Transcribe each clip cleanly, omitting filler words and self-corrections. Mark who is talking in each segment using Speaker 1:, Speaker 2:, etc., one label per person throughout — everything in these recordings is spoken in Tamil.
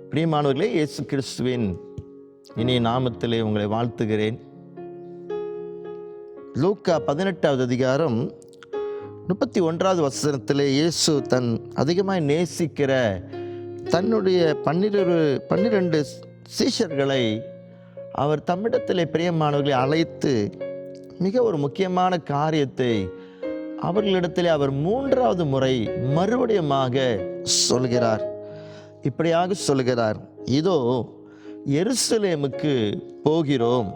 Speaker 1: பிரியமானவர்களே, இயேசு கிறிஸ்துவின் இனிய நாமத்திலே உங்களை வாழ்த்துகிறேன். லூக்கா 18வது அதிகாரம் 31வது வசனத்திலே இயேசு தன் அதிகமாய் நேசிக்கிற தன்னுடைய 12 சீஷர்களை அவர் தம்மிடத்திலே பிரியமானவர்களை அழைத்து மிக ஒரு முக்கியமான காரியத்தை அவர்களிடத்திலே அவர் 3வது முறை மறுபடியுமாக சொல்கிறார். இப்படியாக சொல்கிறார், இதோ எருசலேமுக்கு போகிறோம்,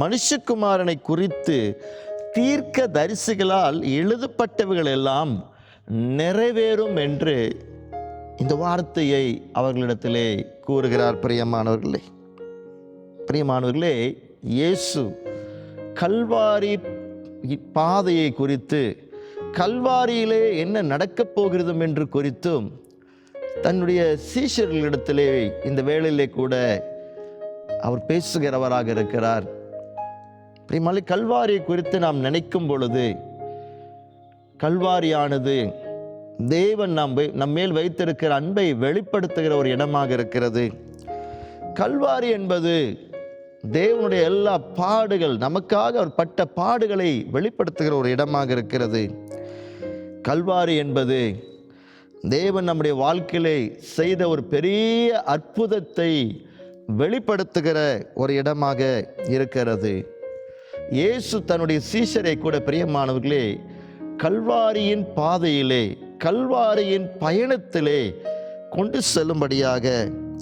Speaker 1: மனுஷகுமாரனை குறித்து தீர்க்க தரிசிகளால் எழுதப்பட்டவைகள் எல்லாம் நிறைவேறும் என்று இந்த வார்த்தையை அவர்களிடத்திலே கூறுகிறார். பிரியமானவர்களே, இயேசு கல்வாரி பாதையை குறித்து, கல்வாரியிலே என்ன நடக்கப் போகிறது என்று குறித்தும் தன்னுடைய சீஷர்களிடத்திலே இந்த வேளையிலே கூட அவர் பேசுகிறவராக இருக்கிறார். பிரியமானவர்களே, கல்வாரியை குறித்து நாம் நினைக்கும் பொழுது, கல்வாரியானது தேவன் நம்மேல் வைத்திருக்கிற அன்பை வெளிப்படுத்துகிற ஒரு இடமாக இருக்கிறது. கல்வாரி என்பது தேவனுடைய எல்லா பாடுகள், நமக்காக அவர் பட்ட பாடுகளை வெளிப்படுத்துகிற ஒரு இடமாக இருக்கிறது. கல்வாரி என்பது தேவன் நம்முடைய வாழ்க்கையிலே செய்த ஒரு பெரிய அற்புதத்தை வெளிப்படுத்துகிற ஒரு இடமாக இருக்கிறது. இயேசு தன்னுடைய சீஷரை கூட பிரியமானவர்களே கல்வாரியின் பாதையிலே, கல்வாரியின் பயணத்திலே கொண்டு செல்லும்படியாக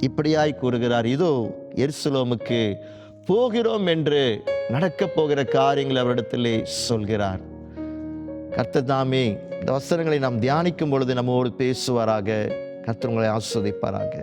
Speaker 1: இப்படியாய் கூறுகிறார். இதோ எருசலேமுக்கு போகிறோம் என்று நடக்கப் போகிற காரியங்களை அவரிடத்திலே சொல்கிறார். கர்த்தர் தாமே இந்த வசனங்களை நாம் தியானிக்கும் பொழுது நம்மோடு பேசுவாராக. கர்த்தர் உங்களை ஆசீர்வதிப்பாராக.